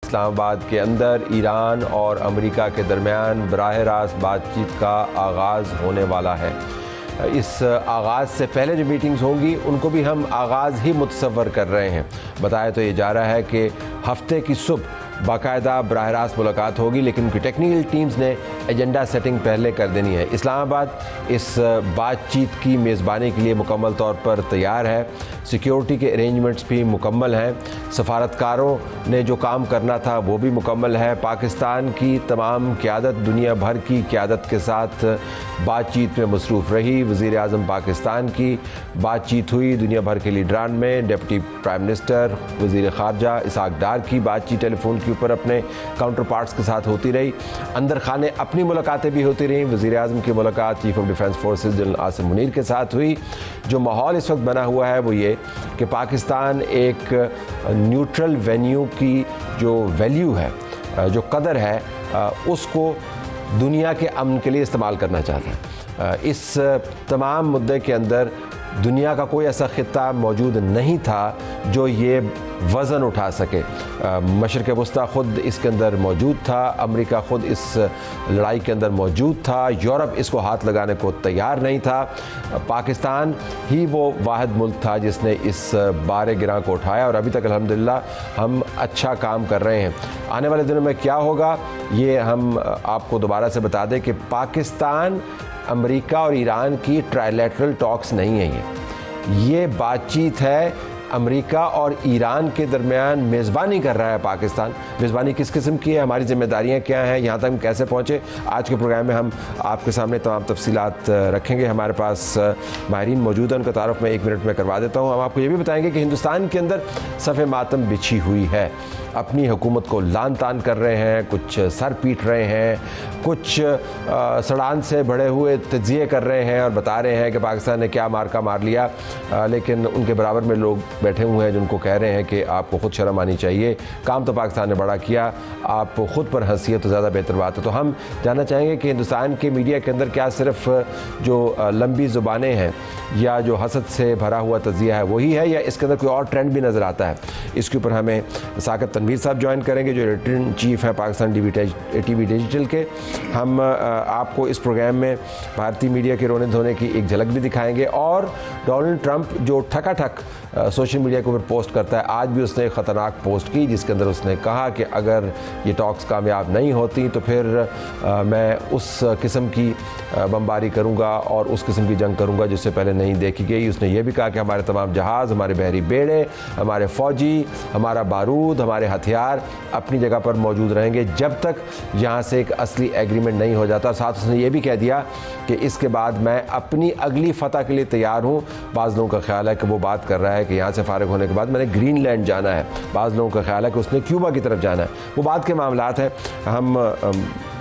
इस्लामाबाद के अंदर ईरान और अमेरिका के दरमियान बराह रास्त बातचीत का आगाज़ होने वाला है। इस आगाज़ से पहले जो मीटिंग्स होंगी उनको भी हम आगाज़ ही मुतसव्वर कर रहे हैं। बताया तो ये जा रहा है कि हफ्ते की सुबह बाकायदा बराह रास्त मुलाकात होगी, लेकिन उनकी टेक्निकल टीम्स ने एजेंडा सेटिंग पहले कर देनी है। इस्लामाबाद इस बातचीत की मेज़बानी के लिए मुकम्मल तौर पर तैयार है। सिक्योरिटी के अरेंजमेंट्स भी मुकम्मल हैं। सफारतकारों ने जो काम करना था वो भी मुकम्मल है। पाकिस्तान की तमाम क़यादत दुनिया भर की क़यादत के साथ बातचीत में मसरूफ़ रही। वज़ीर आज़म पाकिस्तान की बातचीत हुई दुनिया भर के लीडरान में। डिप्टी प्राइम मिनिस्टर वज़ीर ख़ारजा इसहाक़ डार की बातचीत टेलीफोन के ऊपर अपने काउंटर पार्ट्स के साथ होती रही। अंदर खाने अपनी मुलाकातें भी होती रहीं। वज़ीर आज़म की मुलाकात chief of defence forces general Asim Munir के साथ हुई। जो माहौल इस वक्त बना हुआ है वो ये कि पाकिस्तान एक न्यूट्रल वेन्यू की जो वैल्यू है, जो कदर है, उसको दुनिया के अमन के लिए इस्तेमाल करना चाहता है। इस तमाम मुद्दे के अंदर दुनिया का कोई ऐसा ख़ित्ता मौजूद नहीं था जो ये वज़न उठा सके। मशरिक़ वस्ता ख़ुद इसके अंदर मौजूद था, अमेरिका ख़ुद इस लड़ाई के अंदर मौजूद था, यूरोप इसको हाथ लगाने को तैयार नहीं था। पाकिस्तान ही वो वाहिद मुल्क था जिसने इस बारे गिरां को उठाया और अभी तक अल्हम्दुलिल्लाह हम अच्छा काम कर रहे हैं। आने वाले दिनों में क्या होगा ये हम आपको दोबारा से बता दें कि पाकिस्तान, अमेरिका और ईरान की ट्राइलेटरल टॉक्स नहीं है। ये बातचीत है अमेरिका और ईरान के दरमियान। मेज़बानी कर रहा है पाकिस्तान। मेज़बानी किस किस्म की है, हमारी ज़िम्मेदारियाँ क्या हैं, यहाँ तक हम कैसे पहुँचे, आज के प्रोग्राम में हम आपके सामने तमाम तफसीलात रखेंगे। हमारे पास माहिरीन मौजूद हैं, उनका तारुफ मैं 1 मिनट में करवा देता हूँ। हम आपको ये भी बताएँगे कि हिंदुस्तान के अंदर सफ़े मातम बिछी हुई है। अपनी हुकूमत को लान तान कर रहे हैं, कुछ सर पीट रहे हैं, कुछ सड़ान से भरे हुए तज्जिए कर रहे हैं और बता रहे हैं कि पाकिस्तान ने क्या मार्का मार लिया। लेकिन उनके बराबर में लोग बैठे हुए हैं जिनको कह रहे हैं कि आपको ख़ुद शर्म आनी चाहिए, काम तो पाकिस्तान ने बड़ा किया, आप ख़ुद पर हंसी तो ज़्यादा बेहतर बात है। तो हम जानना चाहेंगे कि हिंदुस्तान के मीडिया के अंदर क्या सिर्फ जो लंबी ज़ुबानें हैं या जो हसद से भरा हुआ तज्जिया है वही है, या इसके अंदर कोई और ट्रेंड भी नज़र आता है। इसके ऊपर हमें साकिब तनवीर साहब ज्वाइन करेंगे जो एडिटर इन चीफ हैं पाकिस्तान टीवी डिजिटल के। हम आपको इस प्रोग्राम में भारतीय मीडिया के रोने धोने की एक झलक भी दिखाएंगे और डोनाल्ड ट्रंप जो ठकाठक सोशल मीडिया के ऊपर पोस्ट करता है, आज भी उसने एक ख़तरनाक पोस्ट की जिसके अंदर उसने कहा कि अगर ये टॉक्स कामयाब नहीं होती तो फिर मैं उस किस्म की बमबारी करूँगा और उस किस्म की जंग करूँगा जिससे पहले नहीं देखी गई। उसने ये भी कहा कि हमारे तमाम जहाज़, हमारे बहरी बेड़े, हमारे फ़ौजी, हमारा बारूद, हमारे हथियार अपनी जगह पर मौजूद रहेंगे जब तक यहाँ से एक असली एग्रीमेंट नहीं हो जाता। साथ उसने ये भी कह दिया कि इसके बाद मैं अपनी अगली फ़तह के लिए तैयार हूँ। बाज़ लोगों का ख्याल है कि वो बात कर रहा है कि यहाँ से फ़ारिग होने के बाद मैंने ग्रीनलैंड जाना है। बाज़ लोगों का ख्याल है कि उसने क्यूबा की तरफ जाना है। वो बात के मामलात हैं। हम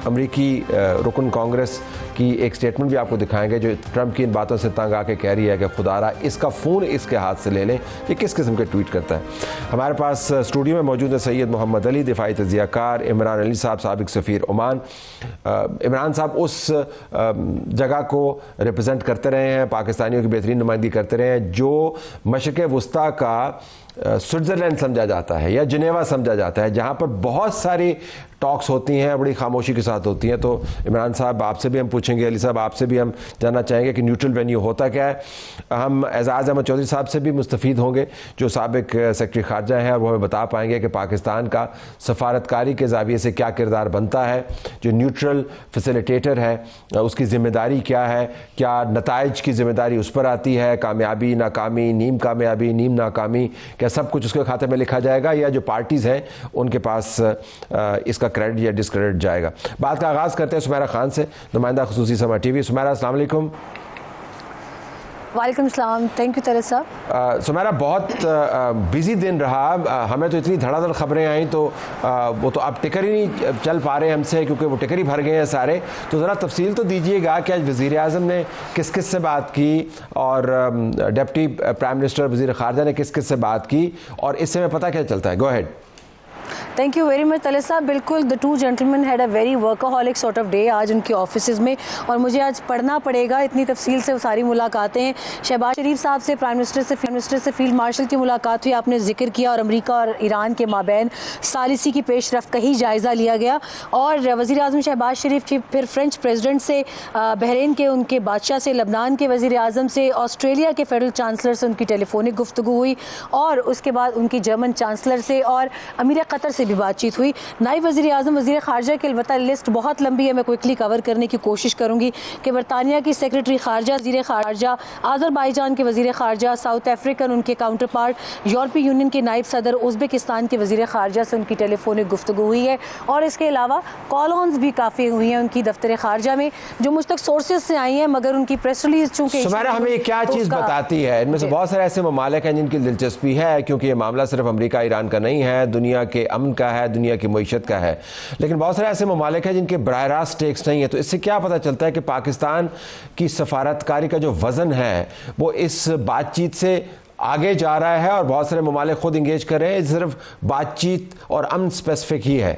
अमरीकी रुकन कांग्रेस की एक स्टेटमेंट भी आपको दिखाएंगे जो ट्रंप की इन बातों से तंग आके कह रही है कि खुदारा इसका फ़ोन इसके हाथ से ले लें। ये किस किस्म के ट्वीट करता है। हमारे पास स्टूडियो में मौजूद है सैयद मोहम्मद अली, दिफाई तज़ियाकार, इमरान अली साहब, साबिक सफ़ीर ओमान। इमरान साहब उस जगह को रिप्रेजेंट करते रहे हैं, पाकिस्तानियों की बेहतरीन नुमाइंदगी करते रहे हैं जो मशरिक़ वस्ता का स्विट्ज़रलैंड समझा जाता है या जिनेवा समझा जाता है, जहाँ पर बहुत सारी टॉक्स होती हैं, बड़ी खामोशी के साथ होती हैं। तो इमरान साहब आपसे भी हम पूछेंगे, अली साहब आपसे भी हम जानना चाहेंगे कि न्यूट्रल वेन्यू होता क्या है। हम एजाज़ अहमद चौधरी साहब से भी मुस्तफ़ीद होंगे जो साबिक सेक्रेटरी ख़ारजा हैं, और वो हमें बता पाएंगे कि पाकिस्तान का सफारतकारी के ज़ाविये से क्या किरदार बनता है। जो न्यूट्रल फैसिलिटेटर है उसकी ज़िम्मेदारी क्या है, क्या नताइज की ज़िम्मेदारी उस पर आती है, कामयाबी, नाकामी, नीम कामयाबी, नीम नाकामी, क्या सब कुछ उसके खाते में लिखा जाएगा या जो पार्टीज़ हैं उनके पास इसका क्रेडिट या डिसक्रेडिट जाएगा। बात का आगाज़ करते हैं सुमेरा खान से, नुमाइंदा खुसूसी समा टीवी। सुमेरा अस्सलाम वालेकुम। वालेकुम सलाम, थैंक यू तरह साहब। सुमेरा बहुत बिजी दिन रहा, हमें तो इतनी धड़ाधड़ खबरें आई तो वो तो अब टिकर ही नहीं चल पा रहे हमसे क्योंकि वो टिकर ही भर गए हैं सारे। तो ज़रा तफसील तो दीजिएगा कि आज वज़ीर आज़म ने किस किस से बात की और डिप्टी प्राइम मिनिस्टर वज़ीर ख़ारजा ने किस किस से बात की, और इससे हमें पता क्या चलता है। Go ahead. Thank you very much तले साहब। बिल्कुल, the two gentleman had a very workaholic sort of day आज उनके ऑफिस में, और मुझे आज पढ़ना पड़ेगा, इतनी तफसील से वो सारी मुलाकातें हैं। शहबाज शरीफ साहब से, प्राइम मिनिस्टर से फील्ड मार्शल की मुलाकात हुई, आपने जिक्र किया, और अमेरिका और ईरान के माबैन सालिसी की पेशरफ्त का ही जायज़ा लिया गया। और वज़ीर आज़म शहबाज शरीफ की फिर फ्रेंच प्रेसिडेंट से, बहरीन के उनके बादशाह से, लबनान के वज़ीर आज़म से, ऑस्ट्रेलिया के फेडरल चांसलर से उनकी टेलीफोनिक गुफ्तगू हुई, और उसके बाद उनकी जर्मन चांसलर से और अमीर कतर से भी बातचीत हुई। नायब वज़ीर आज़म वज़ीर ख़ारजा की अलबत्ता लिस्ट बहुत लंबी है, मैं क्विकली कवर करने की कोशिश करूँगी कि बरतानिया की सेक्रेटरी ख़ारजा, वज़ीर ख़ारजा, आज़रबाईजान के वज़ीर ख़ारजा, साउथ अफ्रीकन उनके काउंटर पार्ट, यूरोपीय यूनियन के नायब सदर, उज़्बेकिस्तान के वज़ीर ख़ारजा से उनकी टेलीफोनिक गुफ्तगू हुई है। और इसके अलावा कॉल-ऑन्स भी काफ़ी हुई हैं उनकी दफ्तर ख़ारजा में, जो मुझ तक सोर्सेज से आई हैं, मगर उनकी प्रेस रिलीज चूँकि सुमैरा हमें ये क्या चीज़ बताती है? इनमें से बहुत सारे ऐसे ममालिक हैं जिनकी दिलचस्पी है, क्योंकि ये मामला सिर्फ अमेरिका ईरान का नहीं है, दुनिया के अमन का है, दुनिया की मईशत का है, लेकिन बहुत सारे ऐसे ममालिक हैं जिनके बराह रास्त स्टेक्स नहीं है। तो इससे क्या पता चलता है कि पाकिस्तान की सफारतकारी का जो वज़न है वो इस बातचीत से आगे जा रहा है, और बहुत सारे ममालिक खुद इंगेज कर रहे हैं, सिर्फ बातचीत और अमन स्पेसिफिक ही है?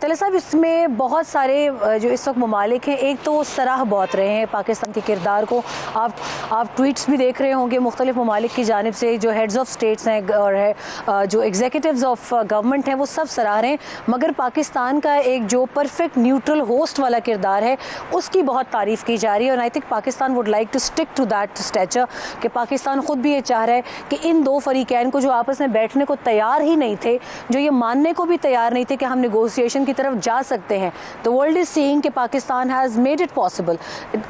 तले साहब, इसमें बहुत सारे जो इस वक्त ममालिक हैं, एक तो सराह बहुत रहे हैं पाकिस्तान के किरदार को। आप ट्वीट्स भी देख रहे होंगे मुख्तलिफ ममालिक की जानिब से, जो हेड्स ऑफ स्टेट्स हैं और है जो एग्जीक्यूटिव्स ऑफ गवर्नमेंट हैं, वो सब सराह रहे हैं। मगर पाकिस्तान का एक जो परफेक्ट न्यूट्रल होस्ट वाला किरदार है, उसकी बहुत तारीफ़ की जा रही है। और I think Pakistan would like to stick to that stature, कि पाकिस्तान ख़ुद भी ये चाह रहा है कि इन दो फरीकैन को, जो आपस में बैठने को तैयार ही नहीं थे, जो ये मानने को भी तैयार नहीं थे कि हम नेगोशिएशन की तरफ जा सकते हैं, द वर्ल्ड इज सीइंग कि Pakistan has made it possible,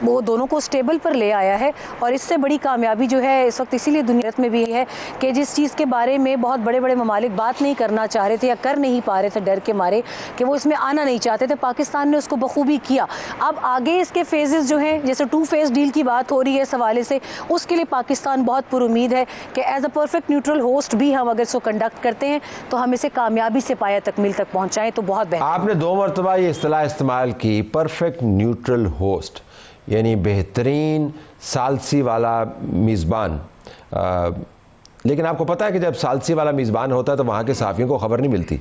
वो दोनों को स्टेबल पर ले आया है। और इससे बड़ी कामयाबी जो है इस वक्त इसीलिए दुनिया में भी है कि जिस चीज़ के बारे में बहुत बड़े बड़े ममालिक बात नहीं करना चाह रहे थे या कर नहीं पा रहे थे डर के मारे कि वो इसमें आना नहीं चाहते थे, पाकिस्तान ने उसको बखूबी किया। अब आगे इसके फेजेस जो हैं, जैसे 2 फेज डील की बात हो रही है इस हवाले से, उसके लिए पाकिस्तान बहुत पुरुमीद है कि as a perfect neutral host भी हम अगर इसको कंडक्ट करते हैं तो हम इसे कामयाबी से पाया तकमील तक पहुँचाएँ तो बहुत बेहतर। आपने 2 मरतबा ये इस्तिलाह इस्तेमाल की, परफेक्ट न्यूट्रल होस्ट, यानी बेहतरीन सालसी वाला मेज़बान। लेकिन आपको पता है कि जब सालसी वाला मेज़बान होता है तो वहाँ के सहाफ़ियों को ख़बर नहीं मिलती,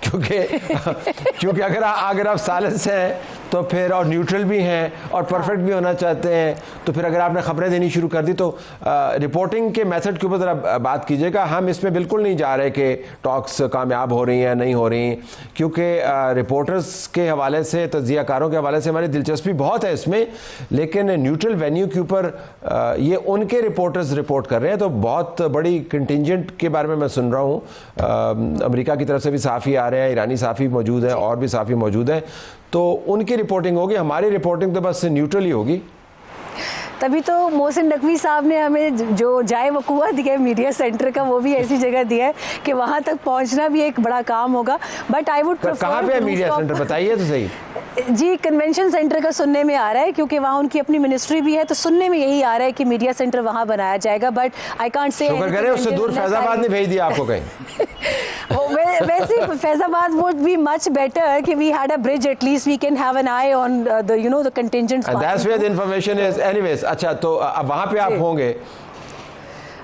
क्योंकि अगर आप सालिस हैं तो फिर, और न्यूट्रल भी हैं और परफेक्ट भी होना चाहते हैं, तो फिर अगर आपने ख़बरें देनी शुरू कर दी तो रिपोर्टिंग के मेथड के ऊपर ज़रा बात कीजिएगा। हम इसमें बिल्कुल नहीं जा रहे कि टॉक्स कामयाब हो रही हैं नहीं हो रही, क्योंकि रिपोर्टर्स के हवाले से, तज्ज़ियाकारों के हवाले से हमारी दिलचस्पी बहुत है इसमें, लेकिन न्यूट्रल वेन्यू के ऊपर ये उनके रिपोर्टर्स रिपोर्ट कर रहे हैं। तो बहुत बड़ी कंटिंजेंट के बारे में मैं सुन रहा हूँ, अमेरिका की तरफ से भी सहाफ़ी आ रहे हैं, ईरानी सहाफ़ी मौजूद हैं और भी सहाफ़ी मौजूद हैं, तो उनकी रिपोर्टिंग होगी, हमारी रिपोर्टिंग तो बस न्यूट्रल ही होगी। तभी तो मोहसिन नकवी साहब ने हमें जो जाए वकूआ दिया है मीडिया सेंटर का, वो भी ऐसी जगह दिया है कि वहाँ तक पहुँचना भी एक बड़ा काम होगा। बट आई वुड प्रेफर, कहाँ पे है मीडिया सेंटर, बताइए तो सही। जी, कन्वेंशन सेंटर का सुनने में आ रहा है, क्योंकि वहाँ उनकी अपनी मिनिस्ट्री भी है, तो सुनने में यही आ रहा है कि मीडिया सेंटर वहाँ बनाया जाएगा। बट आई कांट से, शुक्र करें उससे दूर फैजाबाद ने भेज दिया आपको कहीं। वैसे Faizabad would be much better कि we had a bridge, at least we can have an eye on the the contingents. That's where the information is anyways. अच्छा, तो अब वहाँ पे आप होंगे?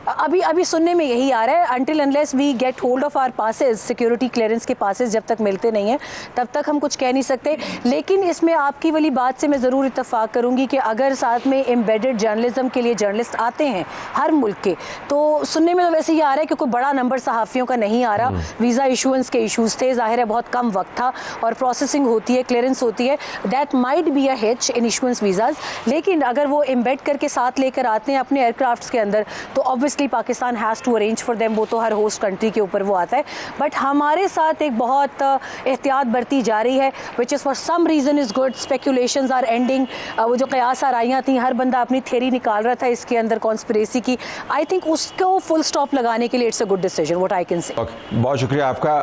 अभी सुनने में यही आ रहा है, until unless we get hold of our passes, security clearance के पासेस जब तक मिलते नहीं हैं तब तक हम कुछ कह नहीं सकते। लेकिन इसमें आपकी वाली बात से मैं ज़रूर इत्तफाक करूंगी कि अगर साथ में एम्बेडेड जर्नलिज्म के लिए जर्नलिस्ट आते हैं हर मुल्क के, तो सुनने में तो वैसे ही आ रहा है कि कोई बड़ा नंबर सहाफ़ियों का नहीं आ रहा। वीज़ा इशूएंस के इशूज़ थे, ज़ाहिर है बहुत कम वक्त था, और प्रोसेसिंग होती है, क्लियरेंस होती है, that might be a hitch in issuance visas. लेकिन अगर वो एम्बेड करके साथ लेकर आते हैं अपने एयरक्राफ्ट्स के अंदर, तो obviously Pakistan has to arrange for them, वो तो हर होस्ट कंट्री के ऊपर वो आता है। बट हमारे साथ एक बहुत एहतियात बरती जा रही है, which is for some reason is good. Speculations are ending. वो जो क़यास आराइयाँ थी, हर बंदा अपनी थ्योरी निकाल रहा था इसके अंदर कॉन्स्पिरेसी की। आई थिंक उसको फुल स्टॉप लगाने के लिए it's a good decision, what I can say. बहुत शुक्रिया आपका।